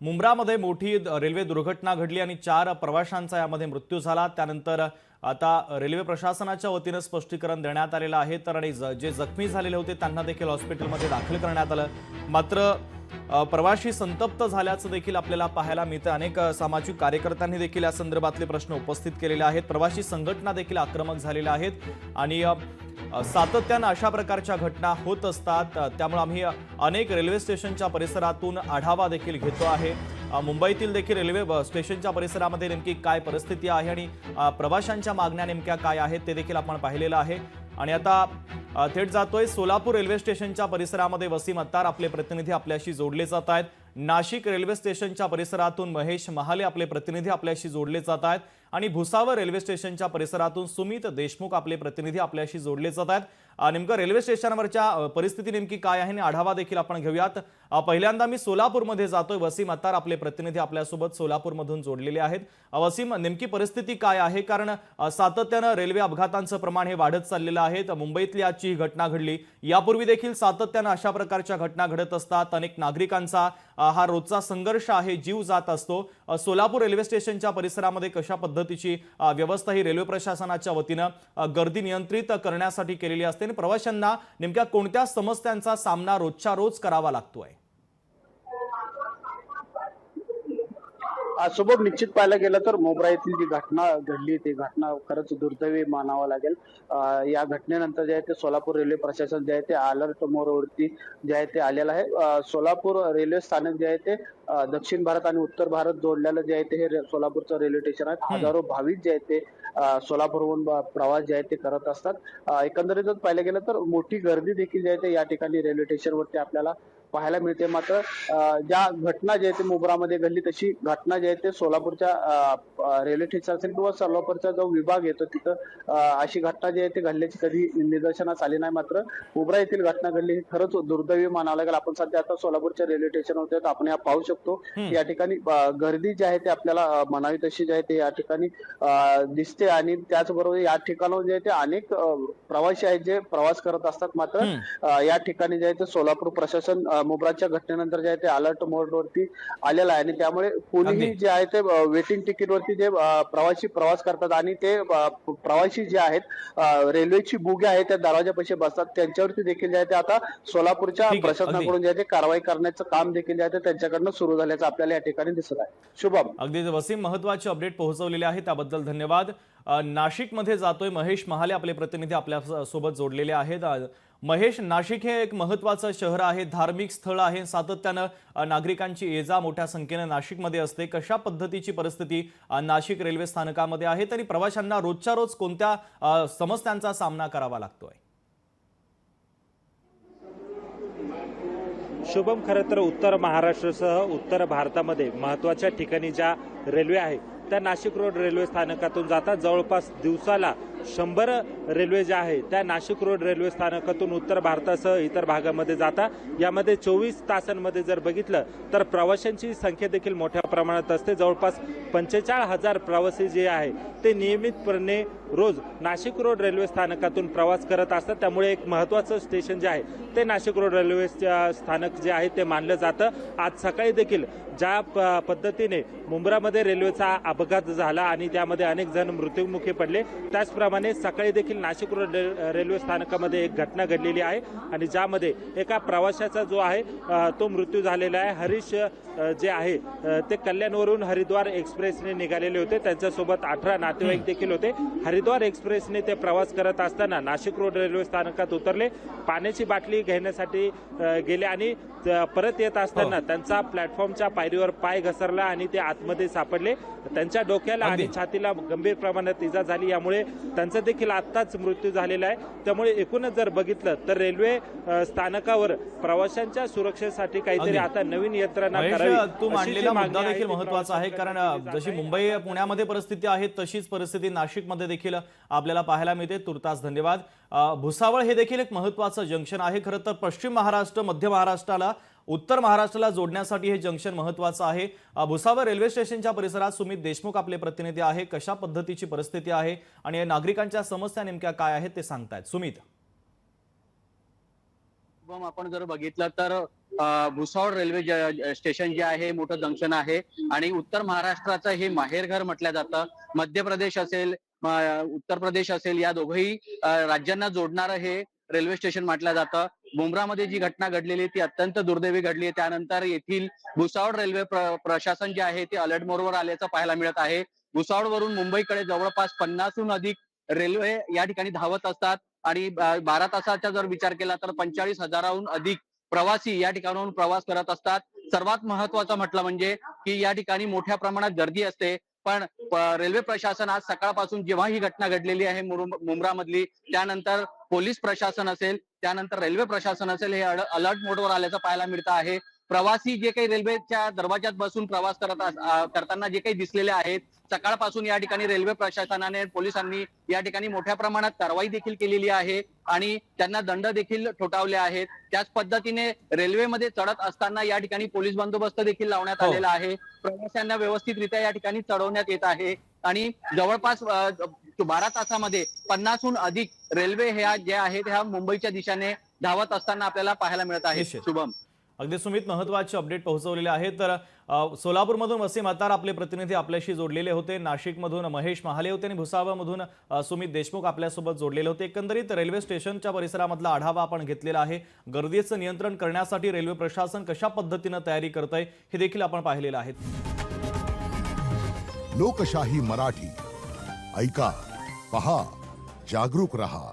मुंब्रामध्ये मोठी रेल्वे दुर्घटना घडली आणि 4 प्रवाशांचा यामध्ये मृत्यू झाला। त्यानंतर आता रेल्वे प्रशासनाच्या वतीने स्पष्टीकरण देण्यात आलेलं आहे। तर जे जखमी झालेले होते त्यांना देखील हॉस्पिटलमध्ये दाखल करण्यात आलं। मात्र प्रवासी संतप्त झाल्याचं देखील आपल्याला पाहायला मिळतं। अनेक सामाजिक कार्यकर्त्यांनी देखील या संदर्भातले प्रश्न उपस्थित केलेले आहेत। प्रवासी संघटना देखील आक्रमक झालेल्या आहेत आणि सातत्याने अशा प्रकारच्या घटना होत असतात। त्यामुळे आम्ही अनेक रेल्वे स्टेशनच्या परिसरातून आढावा देखील घेतो आहे। मुंबईतील देखील रेल्वे स्टेशनच्या परिसरामध्ये नेमकी काय परिस्थिती आहे आणि प्रवाशांच्या मागण्या नेमक्या काय आहेत ते देखील आपण पाहिलेलं आहे। आणि आता थेट जातोय सोलापूर रेल्वे स्टेशनच्या परिसरामध्ये वसीम अत्तार आपले प्रतिनिधी आपल्याशी जोडले जात आहेत। नाशिक रेल्वे स्टेशनच्या परिसरातून महेश महाले आपले प्रतिनिधी आपल्याशी जोडले जात आहेत आणि भुसावळ रेल्वे स्टेशनच्या परिसरातून सुमित देशमुख आपले प्रतिनिधी आपल्याशी जोडले जात आहेत। नेमकं रेल्वे स्टेशनवरच्या परिस्थिती नेमकी काय आहे आणि आढावा देखील आपण घेऊयात। पहिल्यांदा मी सोलापूरमध्ये जातोय। वसीम अत्तार आपले प्रतिनिधी आपल्यासोबत सोलापूरमधून जोडलेले आहेत। वसीम, नेमकी परिस्थिती काय आहे? कारण सातत्याने रेल्वे अपघातांचं प्रमाण हे वाढत चाललेलं आहे। मुंबईतली आजची ही घटना घडली, यापूर्वी देखील सातत्याने अशा प्रकारच्या घटना घडत असतात। अनेक नागरिकांचा हा रोजचा संघर्ष आहे, जीव जात असतो। सोलापूर रेल्वे स्टेशनच्या परिसरामध्ये कशा पद्धतीची व्यवस्था ही रेल्वे प्रशासनाच्या वतीने गर्दी नियंत्रित करण्यासाठी केलेली असते आणि प्रवाशांना नेमक्या कोणत्या समस्यांचा सामना रोजच्या रोज करावा लागतोय? सोबत निश्चित पाहायला गेलं तर मोबरा येथील जी घटना घडली ती घटना खरंच दुर्दैवी मानावं लागेल। या घटनेनंतर जे आहे ते सोलापूर रेल्वे प्रशासन जे आहे ते अलर्ट मोडवरती जे आहे ते आलेलं आहे। सोलापूर रेल्वे स्थानक जे आहे ते दक्षिण भारत आणि उत्तर भारत जोडलेलं जे आहे ते हे सोलापूरचं रेल्वे स्टेशन आहे। हजारो भाविक जे आहेत ते सोलापूरहून प्रवास जे आहे ते करत असतात। एकंदरीतच पाहिलं गेलं तर मोठी गर्दी देखील जे आहे ते या ठिकाणी रेल्वे स्टेशनवरती आपल्याला पाहायला मिळते। मात्र ज्या घटना जे आहे ते मोबरामध्ये घडली तशी घटना जे आहे ते सोलापूरच्या रेल्वे स्टेशन असेल किंवा सोलापूरचा जो विभाग येतो तिथं अशी घटना जी आहे ते घडल्याची कधी निदर्शनास आली नाही। मात्र मोबरा येथील घटना घडली ही खरंच दुर्दैवी मानावं लागेल। आपण सध्या आता सोलापूरच्या रेल्वे स्टेशनवरती आहोत। आपण या पाहू शकतो या ठिकाणी गर्दी जी आहे ते आपल्याला म्हणावी तशी जी आहे ते या ठिकाणी दिसते आणि त्याचबरोबर या ठिकाणावर जे आहे ते अनेक प्रवासी आहेत जे प्रवास करत असतात। मात्र या ठिकाणी जे आहे ते सोलापूर प्रशासन मोबराच्या घटनेनंतर जे आहे ते अलर्ट मोडवरती आलेलं आहे आणि त्यामुळे कोणीही जे आहे ते वेटिंग तिकीट वरती जे प्रवासी प्रवास करतात आणि ते प्रवासी जे आहेत रेल्वेची बोगी आहे त्या दरवाजापाशी बसतात त्यांच्यावरती देखील जे आहे ते आता सोलापूरच्या प्रशासनाकडून जे आहे ते कारवाई करण्याचं काम देखील जे आहे ते त्यांच्याकडनं सुरू झाल्याचं आपल्याला या ठिकाणी दिसत आहे। शुभम, अगदी वसीम, महत्त्वाचे अपडेट पोहोचवलेले आहे त्याबद्दल धन्यवाद। नाशिकमध्ये जातोय महेश महाले आपले प्रतिनिधी आपल्या सोबत जोडलेले आहेत। महेश, नाशिक हे एक महत्त्वाचं शहर आहे, धार्मिक स्थळ आहे, सातत्यानं नागरिकांची ये-जा मोठ्या संख्येने नाशिकमध्ये असते। कशा पद्धतीची परिस्थिती नाशिक रेल्वे स्थानकामध्ये आहे आणि प्रवाशांना रोजच्या रोज कोणत्या समस्यांचा सामना करावा लागतोय? शुभम, खरं तर उत्तर महाराष्ट्रासह उत्तर भारतामध्ये महत्त्वाच्या ठिकाणी ज्या रेल्वे आहे त्या नाशिक रोड रेल्वे स्थानकातून जातात। जवळपास दिवसाला 100 रेल्वे ज्या आहे त्या नाशिक रोड रेल्वे स्थानकातून उत्तर भारतासह इतर भागामध्ये जातात। यामध्ये 24 तासांमध्ये जर बघितलं तर प्रवाशांची संख्या देखील मोठ्या प्रमाणात असते। जवळपास 45,000 प्रवासी जे आहे ते नियमितपणे रोज नाशिक रोड रेल्वे स्थानकातून प्रवास करत असतात। त्यामुळे एक महत्त्वाचं स्टेशन जे आहे ते नाशिक रोड रेल्वे स्थानक जे आहे ते मानलं जातं। आज सकाळी देखील ज्या पद्धतीने मुंब्रामध्ये रेल्वेचा अपघात झाला आणि त्यामध्ये अनेक जण मृत्युमुखी पडले, त्याचप्रमाणे सकाळी देखील नाशिक रोड रेल्वे स्थानकामध्ये एक घटना घडलेली आहे आणि ज्यामध्ये एका प्रवाशाचा जो आहे तो मृत्यू झालेला आहे। हरीश जे आहे ते कल्याणवरून हरिद्वार एक्सप्रेसने निघालेले होते। त्यांच्यासोबत 18 नातेवाईक देखील होते। हरिद्वार एक्सप्रेसने ते प्रवास करत असताना नाशिक रोड रेल्वे स्थानकात उतरले, पाण्याची बाटली घेण्यासाठी गेले आणि परत येत असताना त्यांचा प्लॅटफॉर्मच्या पायरीवर पाय घसरला आणि ते आतमध्ये सापडले। त्यांच्या डोक्याला आणि छातीला गंभीर प्रमाणात इजा झाली, यामुळे त्यांचा देखील आत्ताच मृत्यू झालेला आहे। त्यामुळे एकूणच जर बघितलं तर रेल्वे स्थानकावर प्रवाशांच्या सुरक्षेसाठी काहीतरी आता नवीन यंत्रणा करावी। तू मांडलेला मुद्दा देखील महत्त्वाचा आहे, कारण जशी मुंबई पुण्यामध्ये परिस्थिती आहे तशीच परिस्थिती नाशिकमध्ये देखील आपल्याला पाहायला मिळते। तुर्तास धन्यवाद। भुसावळ हे देखील एक महत्त्वाचं जंक्शन आहे। खरं तर पश्चिम महाराष्ट्र, मध्य महाराष्ट्राला उत्तर महाराष्ट्राला जोडण्यासाठी हे जंक्शन महत्त्वाचं आहे। भुसावळ रेल्वे स्टेशनच्या परिसरात सुमित देशमुख आपले प्रतिनिधी आहे। कशा पद्धतीची परिस्थिती आहे आणि नागरिकांच्या समस्या नेमक्या काय आहेत ते सांगतायत सुमित। शुभम, आपण जर बघितलं तर भुसावळ रेल्वे स्टेशन जे आहे मोठं जंक्शन आहे आणि उत्तर महाराष्ट्राचं हे माहेरघर म्हटलं जातं. मध्य प्रदेश असेल, उत्तर प्रदेश असेल, या दोघही राज्यांना जोडणारं हे रेल्वे स्टेशन म्हटलं जातं. मुंब्रामध्ये जी घटना घडलेली ती अत्यंत दुर्दैवी घडली आहे. त्यानंतर येथील भुसावळ रेल्वे प्रशासन जे आहे ते अलर्ट मोडवर आल्याचं पाहायला मिळत आहे. भुसावळवरून मुंबईकडे जवळपास 50हून अधिक रेल्वे या ठिकाणी धावत असतात आणि 12 तासाचा जर विचार केला तर 45,000हून अधिक प्रवासी या ठिकाणाहून प्रवास करत असतात. सर्वात महत्वाचं म्हटलं म्हणजे की या ठिकाणी मोठ्या प्रमाणात गर्दी असते. पण रेल्वे प्रशासन आज सकाळपासून जेव्हा ही घटना घडलेली आहे मुंब्रामधली, त्यानंतर पोलीस प्रशासन असेल, त्यानंतर रेल्वे प्रशासन असेल, हे अलर्ट मोडवर आल्याचं पाहायला मिळतं आहे. प्रवासी जे काही रेल्वेच्या दरवाज्यात बसून प्रवास करताना जे काही दिसलेले आहेत, सकाळपासून या ठिकाणी रेल्वे प्रशासनाने, पोलिसांनी या ठिकाणी मोठ्या प्रमाणात कारवाई देखील केलेली आहे आणि त्यांना दंड देखील ठोठावले आहेत. त्याच पद्धतीने रेल्वेमध्ये चढत असताना या ठिकाणी पोलीस बंदोबस्त देखील लावण्यात आलेला आहे. प्रवाशांना व्यवस्थितरित्या या ठिकाणी चढवण्यात येत आहे आणि जवळपास 12 तासामध्ये 50हून अधिक रेल्वे ह्या ज्या आहेत ह्या मुंबईच्या दिशेने धावत असताना आपल्याला पाहायला मिळत आहे. निश्चित. शुभम, अगदी सुमित, महत्वाचे अपडेट पोहोचवलेले आहेत. तर सोलापूरमधून वसीम अतार आपले प्रतिनिधी आपल्याशी जोडलेले होते, नाशिकमधून महेश महाले होते आणि भुसावळमधून सुमित देशमुख आपल्यासोबत जोडलेले होते. एकंदरीत रेल्वे स्टेशनच्या परिसरामधला आढावा आपण घेतलेला आहे. गर्दीचं नियंत्रण करण्यासाठी रेल्वे प्रशासन कशा पद्धतीनं तयारी करतंय हे देखील आपण पाहिलेलं आहे. लोकशाही मराठी ऐका, पहा, जागरूक रहा.